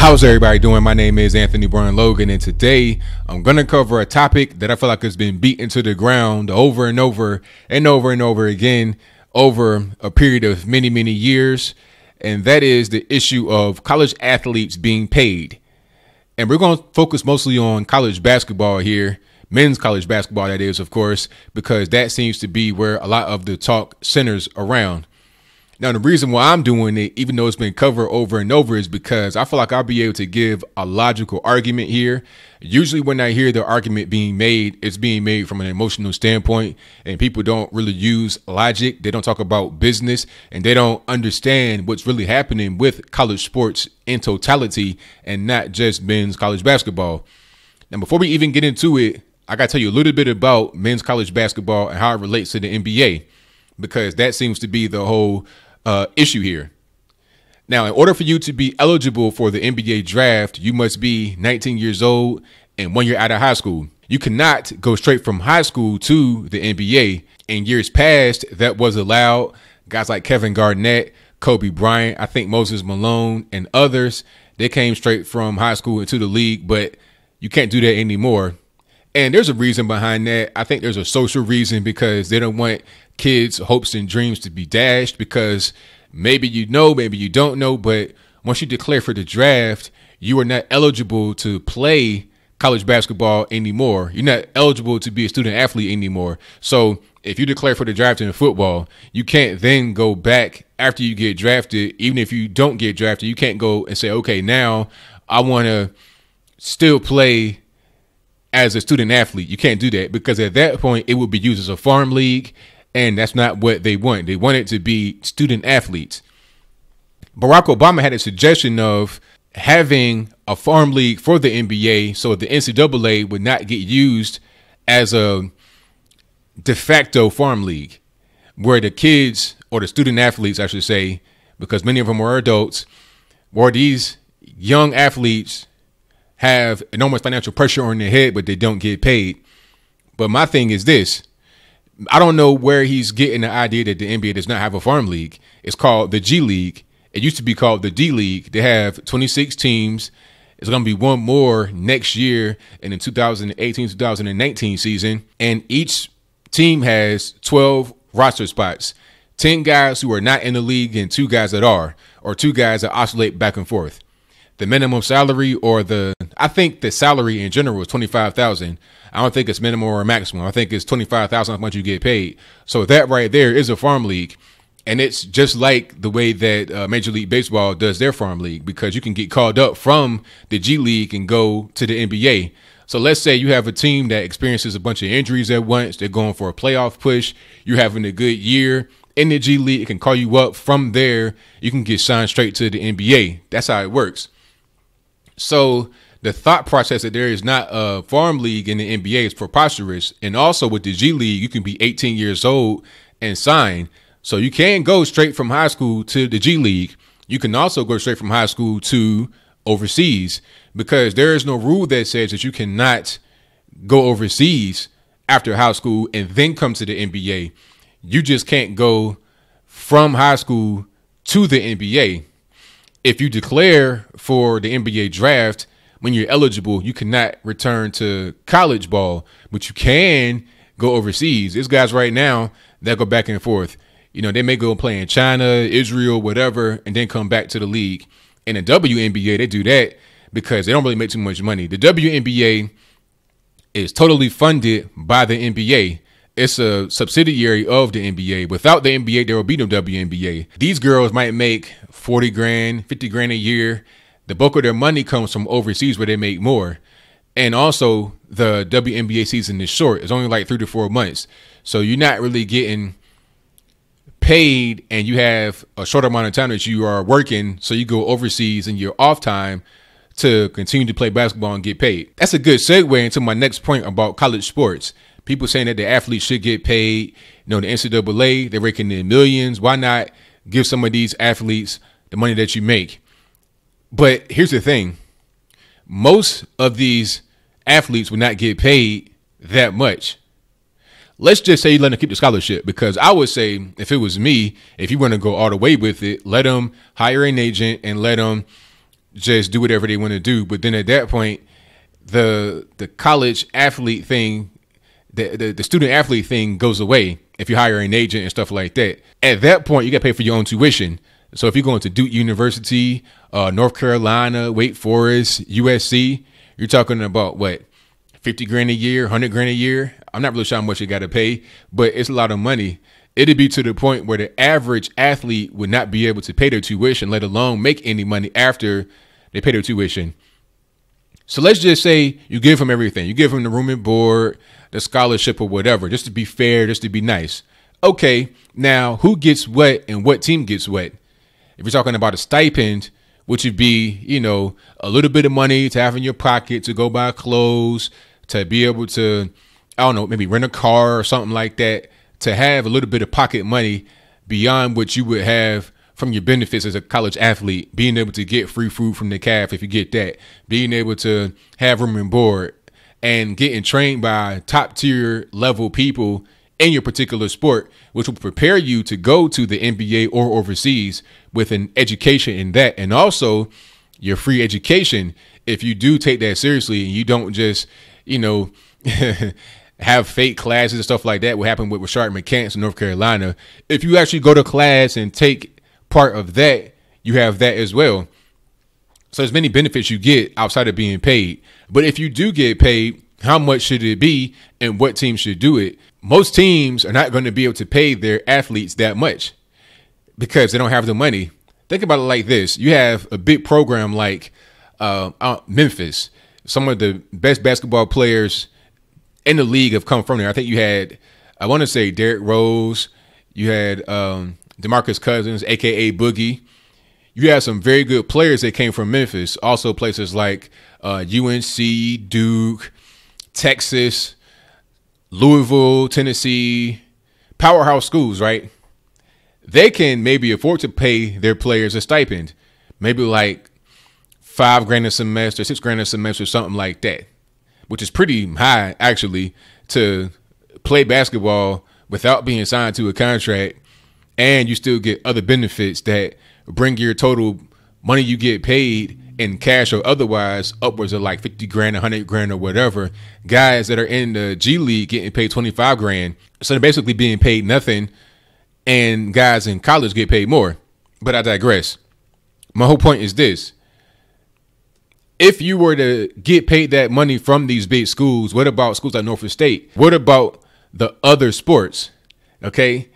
How's everybody doing? My name is Anthony Brian Logan, and today I'm going to cover a topic that I feel like has been beaten to the ground over and over and over and over again over a period of many, many years, and that is the issue of college athletes being paid. And we're going to focus mostly on college basketball here, men's college basketball, that is, of course, because that seems to be where a lot of the talk centers around. Now, the reason why I'm doing it, even though it's been covered over and over, is because I feel like I'll be able to give a logical argument here. Usually when I hear the argument being made, it's being made from an emotional standpoint, and people don't really use logic. They don't talk about business, and they don't understand what's really happening with college sports in totality and not just men's college basketball. Now, before we even get into it, I got to tell you a little bit about men's college basketball and how it relates to the NBA, because that seems to be the whole issue here. Now, in order for you to be eligible for the NBA draft, you must be 19 years old and 1 year out of high school. You cannot go straight from high school to the NBA. In years past, that was allowed. Guys like Kevin Garnett, Kobe Bryant, I think Moses Malone, and others, they came straight from high school into the league, but you can't do that anymore. And there's a reason behind that. I think there's a social reason, because they don't want kids' hopes and dreams to be dashed, because maybe you know, maybe you don't know, but once you declare for the draft, you are not eligible to play college basketball anymore. You're not eligible to be a student athlete anymore. So if you declare for the draft in football, you can't then go back after you get drafted. Even if you don't get drafted, you can't go and say, okay, now I want to still play as a student athlete. You can't do that, because at that point it would be used as a farm league, and that's not what they want. They want it to be student athletes. Barack Obama had a suggestion of having a farm league for the NBA, so the NCAA would not get used as a de facto farm league, where the kids, or the student athletes, I should say, because many of them are adults, where these young athletes have enormous financial pressure on their head, but they don't get paid. But my thing is this. I don't know where he's getting the idea that the NBA does not have a farm league. It's called the G League. It used to be called the D League. They have 26 teams. It's going to be one more next year in the 2018-2019 season. And each team has 12 roster spots, 10 guys who are not in the league and 2 guys that are, or 2 guys that oscillate back and forth. The minimum salary, or I think the salary in general is $25,000. I don't think it's minimum or maximum. I think it's $25,000 how much you get paid. So that right there is a farm league. And it's just like the way that Major League Baseball does their farm league, because you can get called up from the G League and go to the NBA. So let's say you have a team that experiences a bunch of injuries at once. They're going for a playoff push. You're having a good year in the G League. It can call you up from there. You can get signed straight to the NBA. That's how it works. So the thought process that there is not a farm league in the NBA is preposterous. And also with the G League, you can be 18 years old and sign. So you can go straight from high school to the G League. You can also go straight from high school to overseas, because there is no rule that says that you cannot go overseas after high school and then come to the NBA. You just can't go from high school to the NBA. If you declare for the NBA draft, when you're eligible, you cannot return to college ball, but you can go overseas. There's guys right now that go back and forth. You know, they may go play in China, Israel, whatever, and then come back to the league. In the WNBA, they do that because they don't really make too much money. The WNBA is totally funded by the NBA. It's a subsidiary of the NBA. Without the NBA, there will be no WNBA. These girls might make 40 grand, 50 grand a year. The bulk of their money comes from overseas, where they make more. And also, the WNBA season is short. It's only like 3 to 4 months. So you're not really getting paid, and you have a short amount of time that you are working. So you go overseas in your off time to continue to play basketball and get paid. That's a good segue into my next point about college sports. People saying that the athletes should get paid. You know, the NCAA, they're raking in millions. Why not give some of these athletes the money that you make? But here's the thing. Most of these athletes would not get paid that much. Let's just say you let them keep the scholarship, because I would say, if it was me, if you want to go all the way with it, let them hire an agent and let them just do whatever they want to do. But then at that point, the college athlete thing, the student athlete thing goes away if you hire an agent and stuff like that. At that point, you got to pay for your own tuition. So if you're going to Duke University, North Carolina, Wake Forest, USC, you're talking about what, 50 grand a year, 100 grand a year. I'm not really sure how much you got to pay, but it's a lot of money. It'd be to the point where the average athlete would not be able to pay their tuition, let alone make any money after they pay their tuition. So let's just say you give them everything. You give them the room and board, the scholarship or whatever, just to be fair, just to be nice. Okay, now who gets what and what team gets what? If you're talking about a stipend, which would be, you know, a little bit of money to have in your pocket to go buy clothes, to be able to, I don't know, maybe rent a car or something like that, to have a little bit of pocket money beyond what you would have from your benefits as a college athlete, being able to get free food from the caf if you get that, being able to have room and board, and getting trained by top tier level people in your particular sport, which will prepare you to go to the NBA or overseas with an education in that. And also your free education, if you do take that seriously and you don't just, you know, have fake classes and stuff like that. What happened with Rashard McCants in North Carolina. If you actually go to class and take part of that, you have that as well. So there's many benefits you get outside of being paid. But if you do get paid, how much should it be and what team should do it? Most teams are not going to be able to pay their athletes that much because they don't have the money. Think about it like this. You have a big program like Memphis. Some of the best basketball players in the league have come from there. I think you had, I want to say Derrick Rose. You had DeMarcus Cousins, a.k.a. Boogie. You had some very good players that came from Memphis. Also places like UNC, Duke, Texas, Louisville, Tennessee, powerhouse schools, right? They can maybe afford to pay their players a stipend, maybe like $5 grand a semester, $6 grand a semester, something like that, which is pretty high actually to play basketball without being signed to a contract, and you still get other benefits that bring your total money you get paid in cash or otherwise upwards of like 50 grand, 100 grand or whatever. Guys that are in the G League getting paid 25 grand. So they're basically being paid nothing, and guys in college get paid more. But I digress. My whole point is this. If you were to get paid that money from these big schools, what about schools like Norfolk State? What about the other sports? Okay.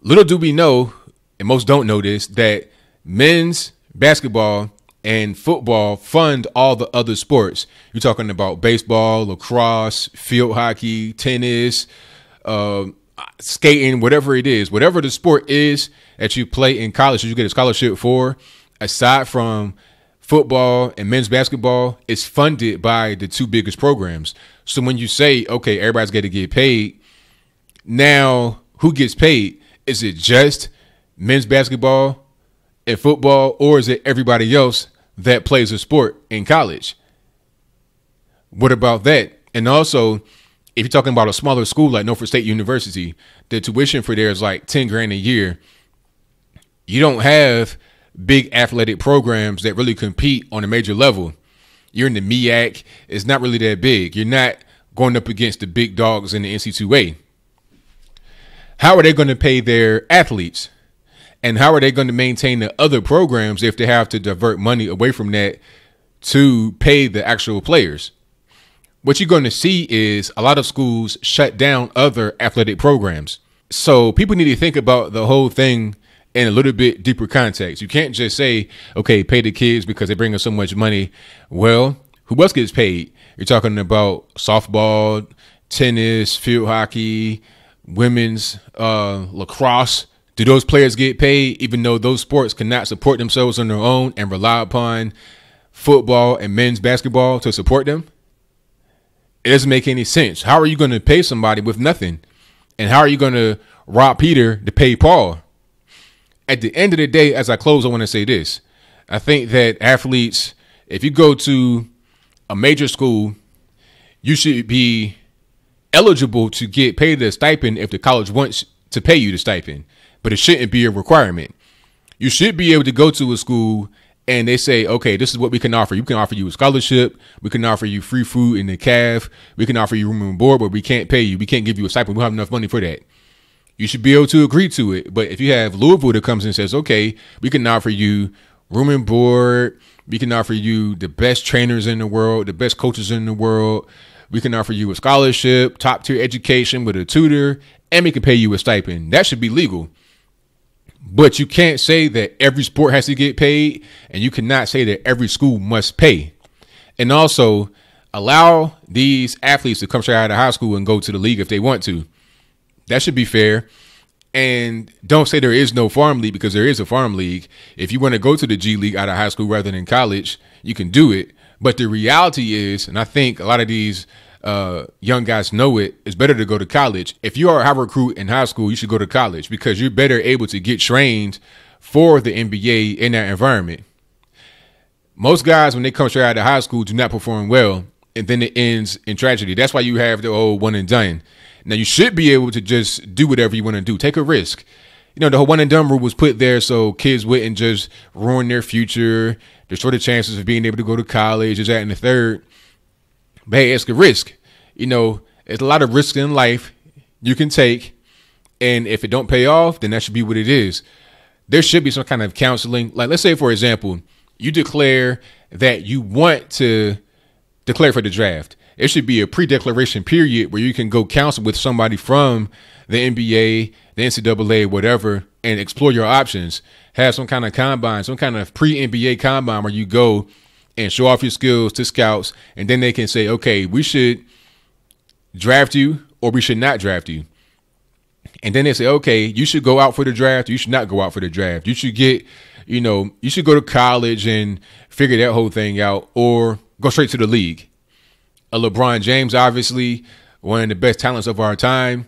Little do we know, and most don't know this, that men's basketball and football fund all the other sports. You're talking about baseball, lacrosse, field hockey, tennis, skating, whatever it is. Whatever the sport is that you play in college, that you get a scholarship for, aside from football and men's basketball, is funded by the two biggest programs. So when you say, okay, everybody's got to get paid, now who gets paid? Is it just men's basketball and football, or is it everybody else that plays a sport in college? What about that? And also, if you're talking about a smaller school like Norfolk State University, the tuition for there is like 10 grand a year. You don't have big athletic programs that really compete on a major level. You're in the MEAC. It's not really that big. You're not going up against the big dogs in the NCAA. How are they going to pay their athletes? And how are they going to maintain the other programs if they have to divert money away from that to pay the actual players? What you're going to see is a lot of schools shut down other athletic programs. So people need to think about the whole thing in a little bit deeper context. You can't just say, okay, pay the kids because they bring us so much money. Well, who else gets paid? You're talking about softball, tennis, field hockey, women's lacrosse. Do those players get paid even though those sports cannot support themselves on their own and rely upon football and men's basketball to support them? It doesn't make any sense. How are you going to pay somebody with nothing? And how are you going to rob Peter to pay Paul? At the end of the day, as I close, I want to say this. I think that athletes, if you go to a major school, you should be eligible to get paid a stipend if the college wants to pay you the stipend. But it shouldn't be a requirement. You should be able to go to a school and they say, okay, this is what we can offer. We can offer you a scholarship. We can offer you free food in the CAF. We can offer you room and board, but we can't pay you. We can't give you a stipend. We don't have enough money for that. You should be able to agree to it. But if you have Louisville that comes in and says, okay, we can offer you room and board. We can offer you the best trainers in the world, the best coaches in the world. We can offer you a scholarship, top tier education with a tutor, and we can pay you a stipend. That should be legal. But you can't say that every sport has to get paid, and you cannot say that every school must pay. And also allow these athletes to come straight out of high school and go to the league if they want to. That should be fair. And don't say there is no farm league, because there is a farm league. If you want to go to the G League out of high school rather than college, you can do it. But the reality is, and I think a lot of these young guys know it, it's better to go to college. If you are a high recruit in high school, you should go to college, because you're better able to get trained for the NBA in that environment. Most guys, when they come straight out of high school, do not perform well, and then it ends in tragedy. That's why you have the old one and done. Now, you should be able to just do whatever you want to do. Take a risk. You know, the whole one and done rule was put there so kids wouldn't just ruin their future, destroy the chances of being able to go to college, is that and the third. But hey, it's a risk. You know, there's a lot of risks in life you can take. And if it don't pay off, then that should be what it is. There should be some kind of counseling. Like, let's say, for example, you declare that you want to declare for the draft. It should be a pre-declaration period where you can go counsel with somebody from the NBA, the NCAA, whatever, and explore your options. Have some kind of combine, some kind of pre-NBA combine where you go and show off your skills to scouts, and then they can say, okay, we should draft you or we should not draft you. And then they say, okay, you should go out for the draft. You should not go out for the draft. You should get, you should go to college and figure that whole thing out, or go straight to the league. LeBron James, obviously one of the best talents of our time.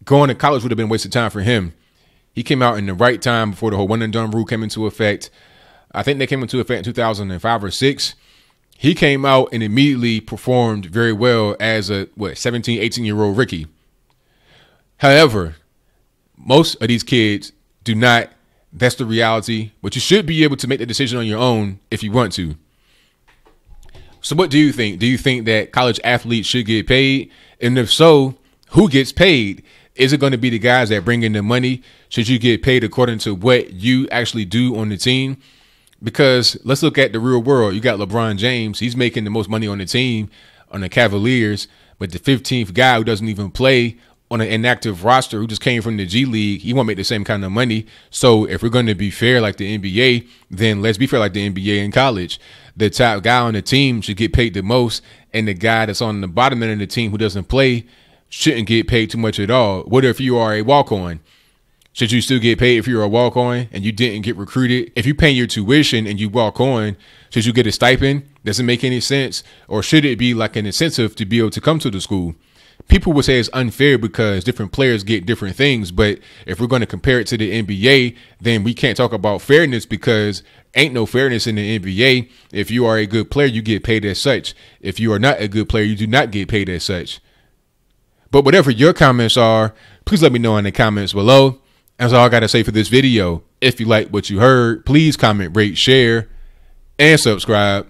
Going to college would have been a waste of time for him. He came out in the right time before the whole one and done rule came into effect. I think they came into effect in 2005 or 6. He came out and immediately performed very well as a 17, 18-year-old rookie. However, most of these kids do not. That's the reality. But you should be able to make the decision on your own if you want to. So what do you think? Do you think that college athletes should get paid? And if so, who gets paid? Is it going to be the guys that bring in the money? Should you get paid according to what you actually do on the team? Because let's look at the real world. You got LeBron James. He's making the most money on the team on the Cavaliers. But the 15th guy who doesn't even play on an inactive roster, who just came from the G League, he won't make the same kind of money. So if we're going to be fair like the NBA, then let's be fair like the NBA in college. The top guy on the team should get paid the most, and the guy that's on the bottom end of the team who doesn't play shouldn't get paid too much at all. What if you are a walk-on? Should you still get paid if you're a walk-on and you didn't get recruited? If you pay your tuition and you walk on, should you get a stipend? Doesn't make any sense. Or should it be like an incentive to be able to come to the school? People would say it's unfair because different players get different things. But if we're going to compare it to the NBA, then we can't talk about fairness, because ain't no fairness in the NBA. If you are a good player, you get paid as such. If you are not a good player, you do not get paid as such. But whatever your comments are, please let me know in the comments below. That's all I got to say for this video. If you like what you heard, please comment, rate, share, and subscribe.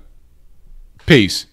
Peace.